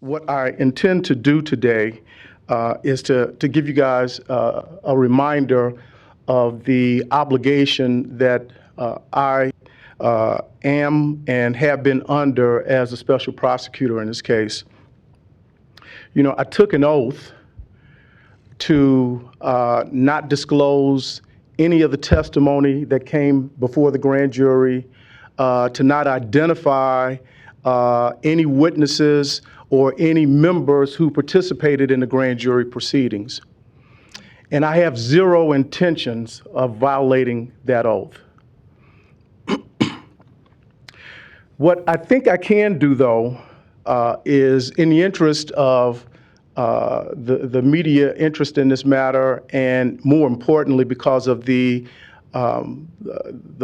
What I intend to do today is to give you guys a reminder of the obligation that I am and have been under as a special prosecutor in this case. You know, I took an oath to not disclose any of the testimony that came before the grand jury, to not identify any witnesses or any members who participated in the grand jury proceedings. And I have zero intentions of violating that oath. What I think I can do, though, is in the interest of the media interest in this matter, and more importantly, because of the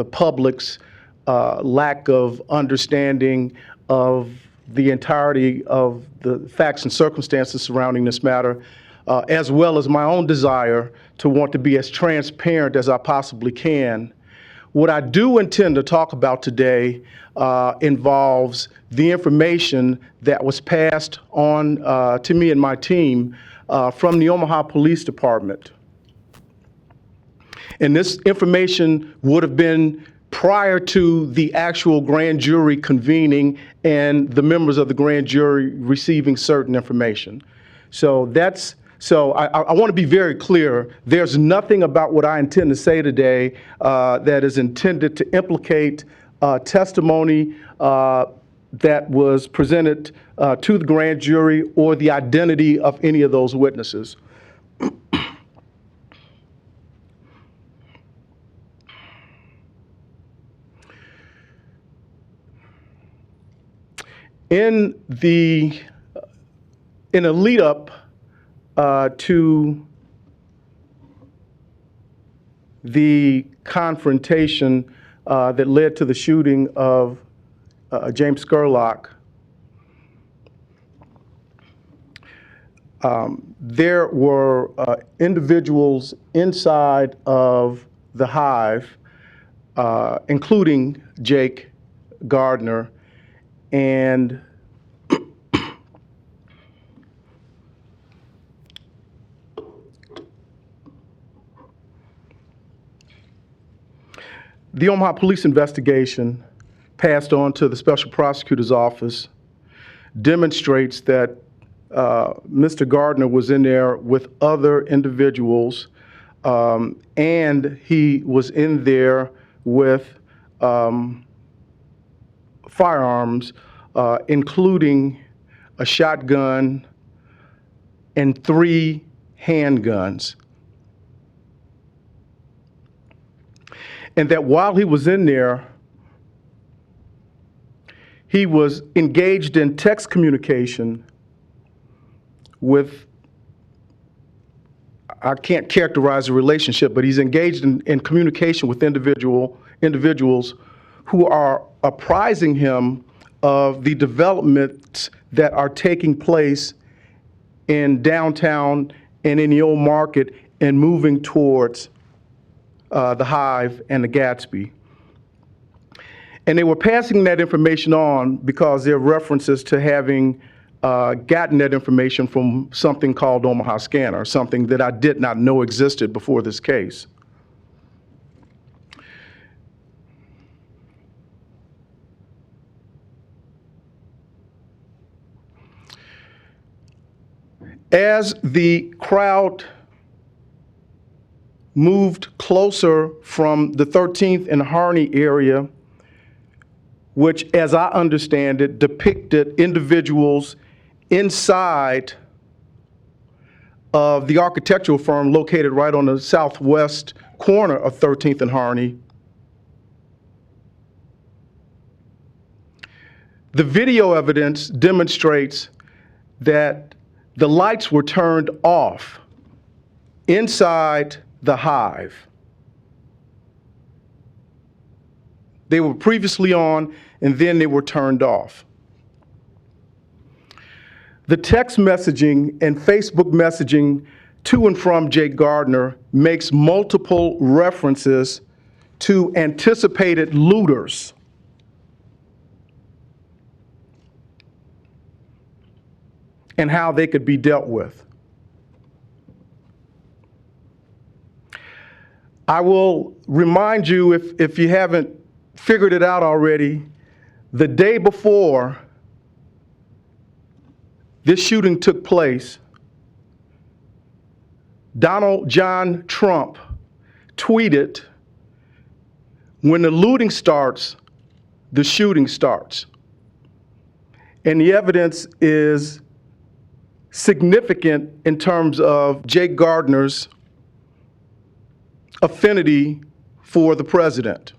public's lack of understanding of the entirety of the facts and circumstances surrounding this matter, as well as my own desire to want to be as transparent as I possibly can. What I do intend to talk about today involves the information that was passed on to me and my team from the Omaha Police Department. And this information would have been prior to the actual grand jury convening and the members of the grand jury receiving certain information. So I want to be very clear. There's nothing about what I intend to say today that is intended to implicate testimony that was presented to the grand jury or the identity of any of those witnesses. In a lead up to the confrontation that led to the shooting of James Scurlock, there were individuals inside of the Hive, including Jake Gardner, and the Omaha police investigation passed on to the special prosecutor's office demonstrates that Mr. Gardner was in there with other individuals, and he was in there with firearms, including a shotgun and 3 handguns. And that while he was in there, he was engaged in text communication with, I can't characterize the relationship, but he's engaged in communication with individuals who are apprising him of the developments that are taking place in downtown and in the old market and moving towards the Hive and the Gatsby. And they were passing that information on because there are references to having gotten that information from something called Omaha Scanner, something that I did not know existed before this case. As the crowd moved closer from the 13th and Harney area, which, as I understand it, depicted individuals inside of the architectural firm located right on the southwest corner of 13th and Harney. The video evidence demonstrates that the lights were turned off inside the Hive. They were previously on, and then they were turned off. The text messaging and Facebook messaging to and from Jake Gardner makes multiple references to anticipated looters. and how they could be dealt with. I will remind you, if you haven't figured it out already, the day before this shooting took place, Donald John Trump tweeted, "When the looting starts, the shooting starts." And the evidence is significant in terms of Jake Gardner's affinity for the president.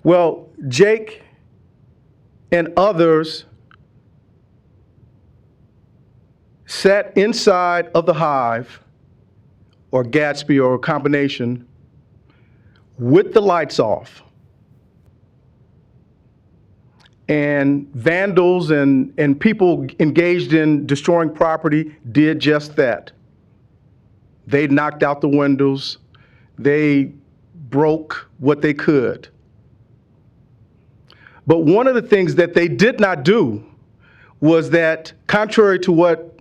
Well, Jake and others sat inside of the Hive, or Gatsby, or a combination, with the lights off. And vandals and people engaged in destroying property did just that. They knocked out the windows. They broke what they could. But one of the things that they did not do was that, contrary to what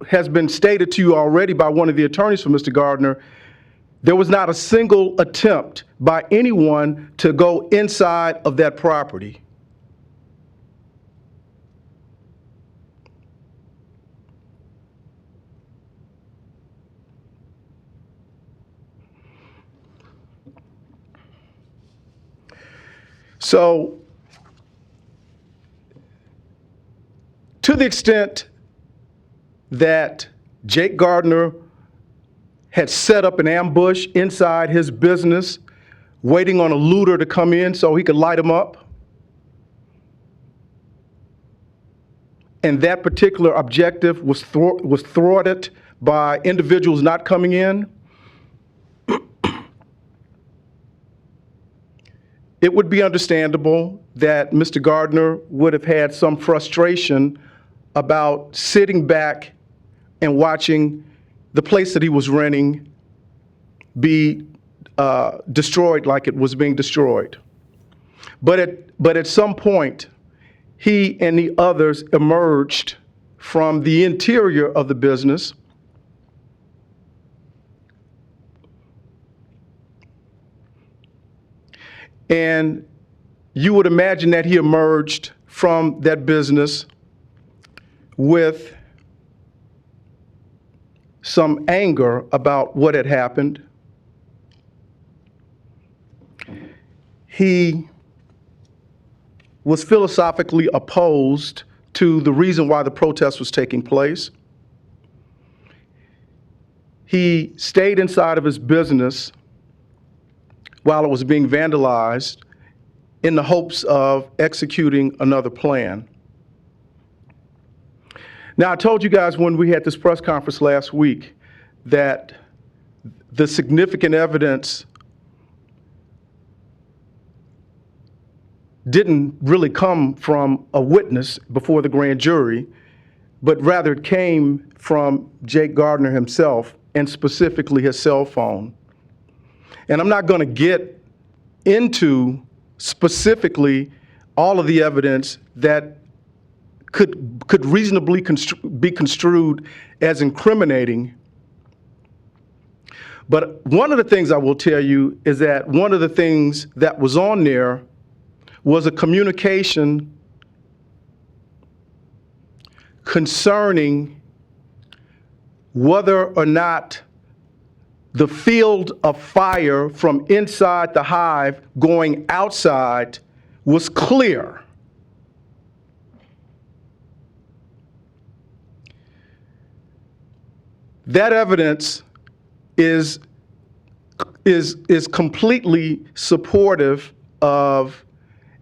has been stated to you already by one of the attorneys for Mr. Gardner, there was not a single attempt by anyone to go inside of that property. So, to the extent that Jake Gardner had set up an ambush inside his business, waiting on a looter to come in so he could light him up, and that particular objective was thwarted by individuals not coming in, it would be understandable that Mr. Gardner would have had some frustration about sitting back and watching the place that he was renting be destroyed like it was being destroyed. But at some point, he and the others emerged from the interior of the business and you would imagine that he emerged from that business with some anger about what had happened. He was philosophically opposed to the reason why the protest was taking place. He stayed inside of his business while it was being vandalized in the hopes of executing another plan. Now, I told you guys when we had this press conference last week that the significant evidence didn't really come from a witness before the grand jury, but rather it came from Jake Gardner himself, and specifically his cell phone. And I'm not going to get into specifically all of the evidence that could reasonably be construed as incriminating. But one of the things I will tell you is that one of the things that was on there was a communication concerning whether or not the field of fire from inside the Hive going outside was clear. That evidence is completely supportive of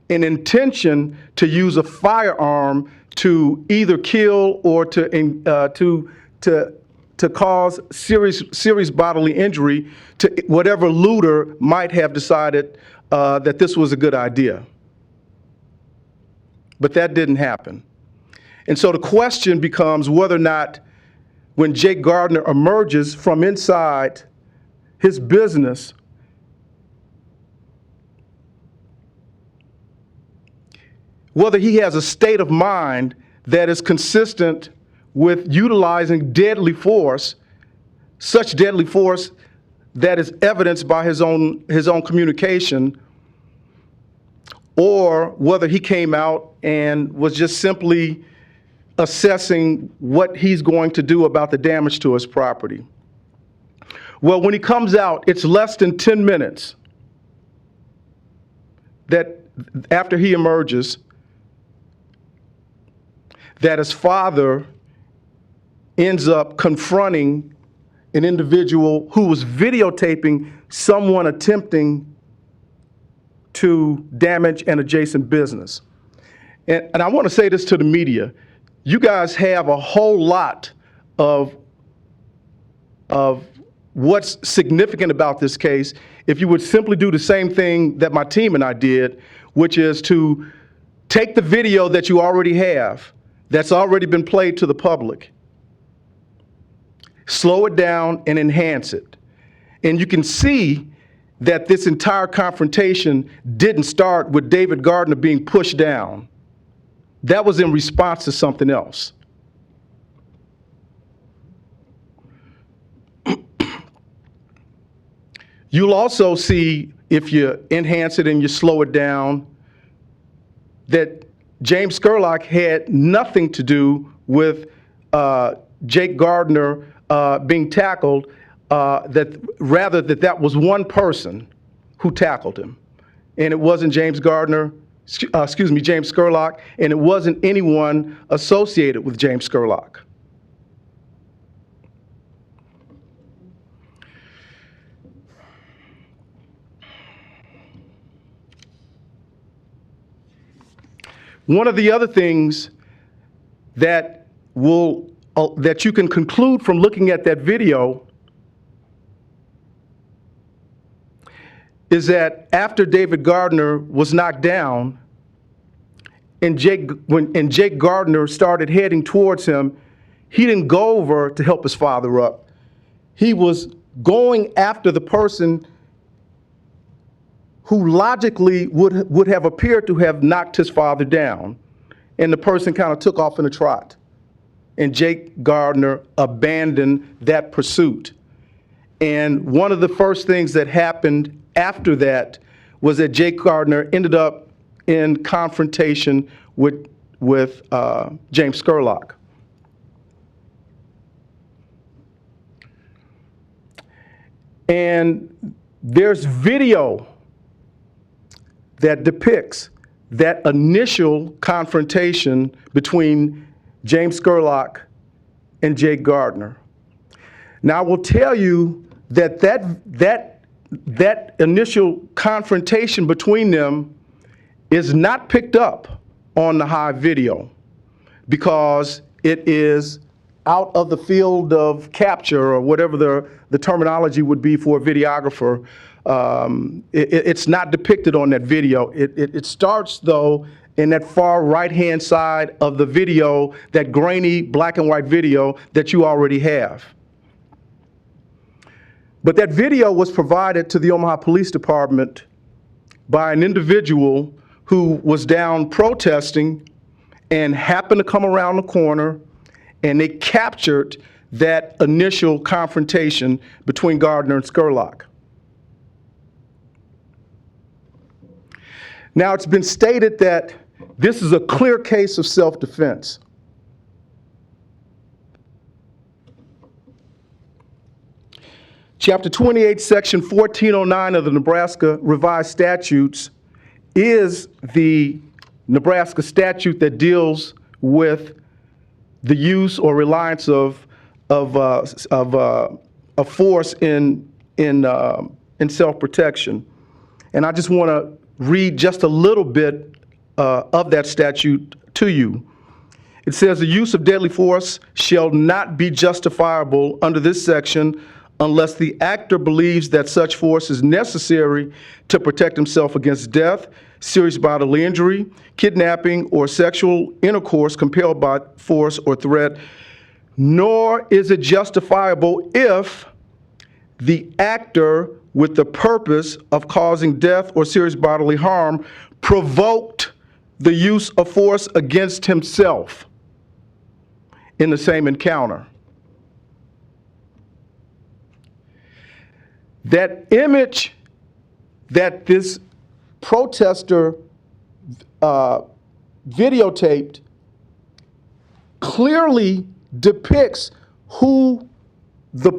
an intention to use a firearm to either kill or to cause serious bodily injury to whatever looter might have decided that this was a good idea. But that didn't happen. And so the question becomes whether or not, when Jake Gardner emerges from inside his business, whether he has a state of mind that is consistent with utilizing deadly force, such deadly force that is evidenced by his own communication, or whether he came out and was just simply assessing what he's going to do about the damage to his property. Well, when he comes out, it's less than 10 minutes that after he emerges, that his father ends up confronting an individual who was videotaping someone attempting to damage an adjacent business. And I want to say this to the media. You guys have a whole lot of what's significant about this case if you would simply do the same thing that my team and I did, which is to take the video that you already have, that's already been played to the public, slow it down and enhance it. And you can see that this entire confrontation didn't start with David Gardner being pushed down. That was in response to something else. You'll also see, if you enhance it and you slow it down, that James Scurlock had nothing to do with Jake Gardner being tackled, that was one person who tackled him. And it wasn't James Scurlock, and it wasn't anyone associated with James Scurlock. One of the other things that you can conclude from looking at that video is that after David Gardner was knocked down and Jake Gardner started heading towards him, he didn't go over to help his father up. He was going after the person who logically would have appeared to have knocked his father down. And the person kind of took off in a trot. And Jake Gardner abandoned that pursuit. And one of the first things that happened after that was that Jake Gardner ended up in confrontation with James Scurlock. And there's video that depicts that initial confrontation between James Scurlock and Jake Gardner. Now, I will tell you that that initial confrontation between them is not picked up on the high video because it is out of the field of capture, or whatever the terminology would be for a videographer. It's not depicted on that video. It starts, though, in that far right-hand side of the video, that grainy black and white video that you already have. But that video was provided to the Omaha Police Department by an individual who was down protesting and happened to come around the corner, and they captured that initial confrontation between Gardner and Scurlock. Now, it's been stated that this is a clear case of self-defense. Chapter 28, Section 1409 of the Nebraska Revised Statutes is the Nebraska statute that deals with the use or reliance of force in self-protection. And I just want to read just a little bit of that statute to you. It says, the use of deadly force shall not be justifiable under this section unless the actor believes that such force is necessary to protect himself against death, serious bodily injury, kidnapping, or sexual intercourse compelled by force or threat, nor is it justifiable if the actor, with the purpose of causing death or serious bodily harm, provoked the use of force against himself in the same encounter. That image that this protester videotaped clearly depicts who the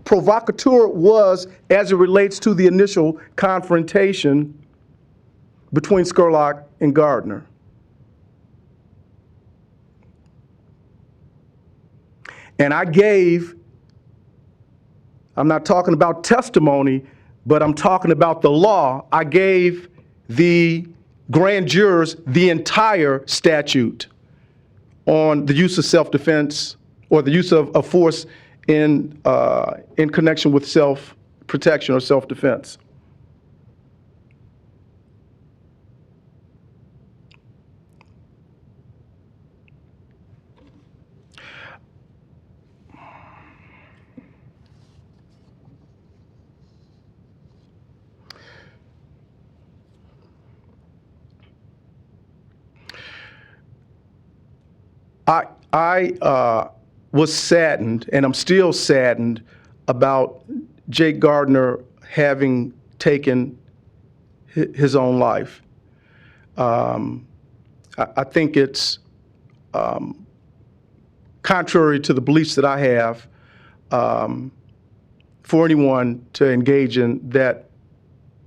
provocateur was as it relates to the initial confrontation between Scurlock and Gardner. And I'm not talking about testimony, but I'm talking about the law. I gave the grand jurors the entire statute on the use of self-defense or the use of force in connection with self-protection or self-defense. I was saddened, and I'm still saddened, about Jake Gardner having taken his own life. I think it's contrary to the beliefs that I have for anyone to engage in that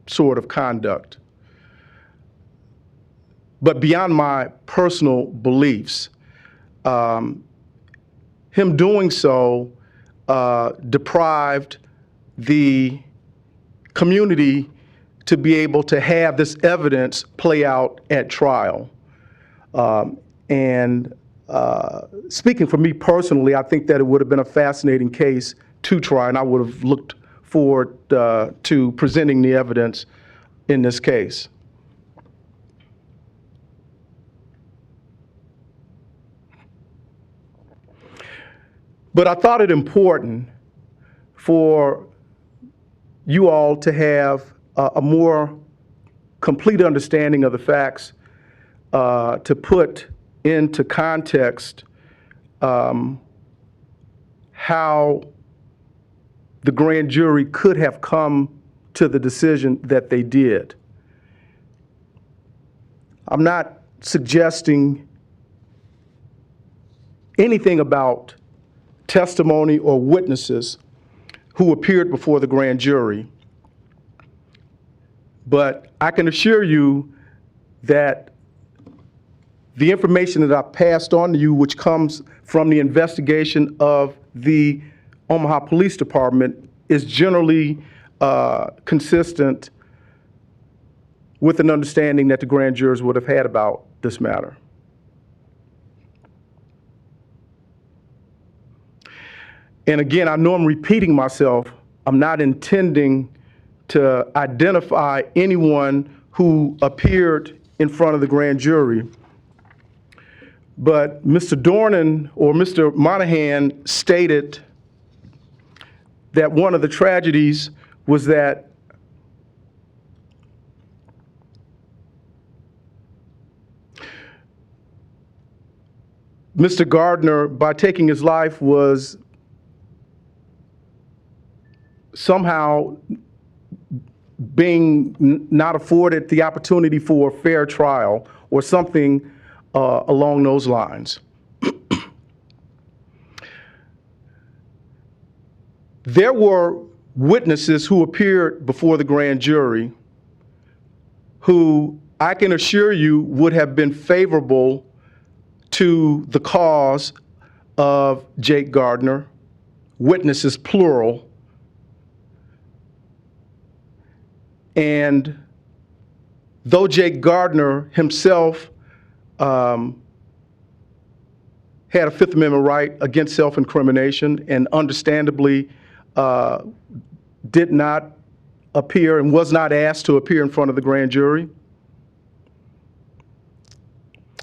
sort of conduct. But beyond my personal beliefs, him doing so deprived the community to be able to have this evidence play out at trial. And speaking for me personally, I think that it would have been a fascinating case to try, and I would have looked forward to presenting the evidence in this case. But I thought it important for you all to have a more complete understanding of the facts, to put into context how the grand jury could have come to the decision that they did. I'm not suggesting anything about testimony or witnesses who appeared before the grand jury, but I can assure you that the information that I passed on to you, which comes from the investigation of the Omaha Police Department, is generally consistent with an understanding that the grand jurors would have had about this matter. And again, I know I'm repeating myself. I'm not intending to identify anyone who appeared in front of the grand jury. But Mr. Dornan or Mr. Monahan stated that one of the tragedies was that Mr. Gardner, by taking his life, was somehow being not afforded the opportunity for a fair trial or something along those lines. There were witnesses who appeared before the grand jury who I can assure you would have been favorable to the cause of Jake Gardner, witnesses plural. And though Jake Gardner himself had a Fifth Amendment right against self-incrimination and understandably did not appear and was not asked to appear in front of the grand jury,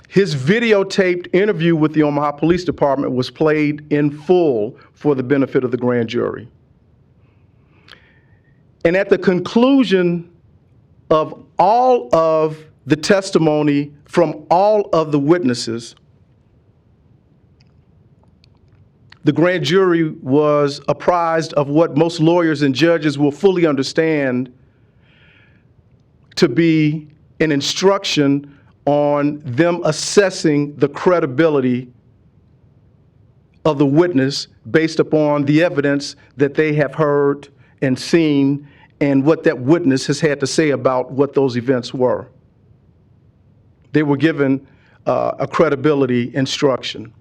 his videotaped interview with the Omaha Police Department was played in full for the benefit of the grand jury. And at the conclusion of all of the testimony from all of the witnesses, the grand jury was apprised of what most lawyers and judges will fully understand to be an instruction on them assessing the credibility of the witness based upon the evidence that they have heard and seen and what that witness has had to say about what those events were. They were given a credibility instruction.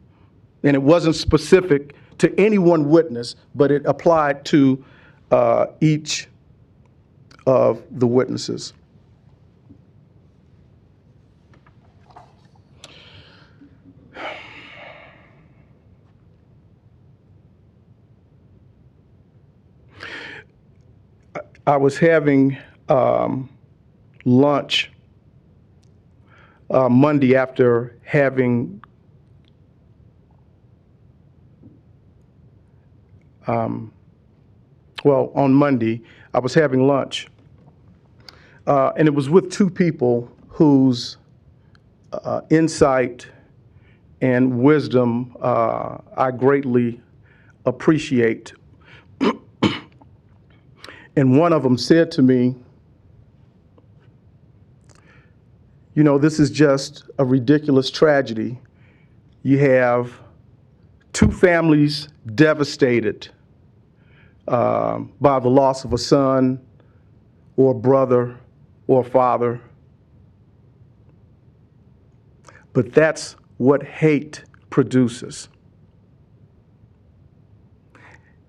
And it wasn't specific to any one witness, but it applied to each of the witnesses. I was having lunch Monday after having on Monday, I was having lunch, and it was with two people whose insight and wisdom I greatly appreciate. And one of them said to me, you know, this is just a ridiculous tragedy. You have two families devastated by the loss of a son or a brother or a father. But that's what hate produces.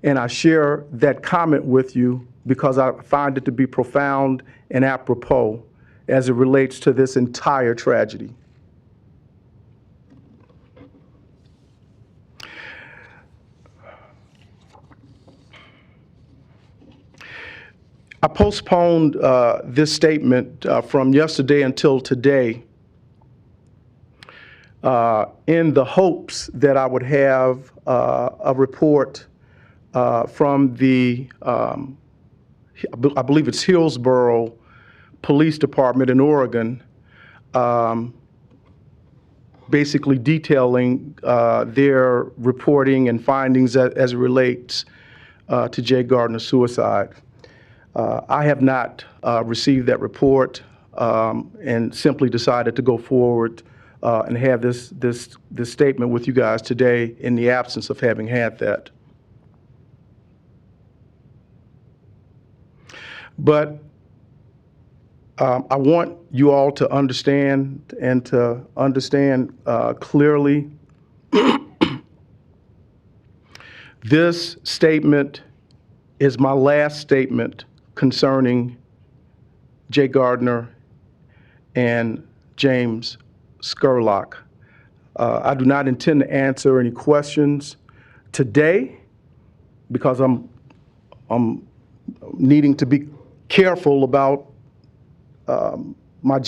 And I share that comment with you because I find it to be profound and apropos as it relates to this entire tragedy. I postponed this statement from yesterday until today in the hopes that I would have a report from the, I believe it's Hillsborough Police Department in Oregon, basically detailing their reporting and findings as it relates to Jake Gardner's suicide. I have not received that report and simply decided to go forward and have this statement with you guys today in the absence of having had that. But I want you all to understand and to understand clearly this statement is my last statement concerning Jake Gardner and James Scurlock. I do not intend to answer any questions today because I'm needing to be careful about my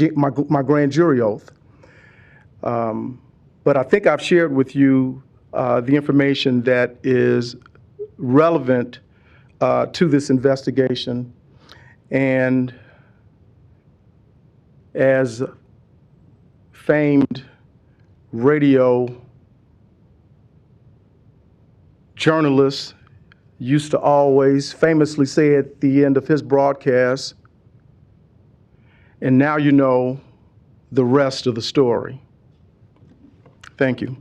grand jury oath. But I think I've shared with you the information that is relevant to this investigation. And as famed radio journalist used to always famously say at the end of his broadcast, and now you know the rest of the story. Thank you.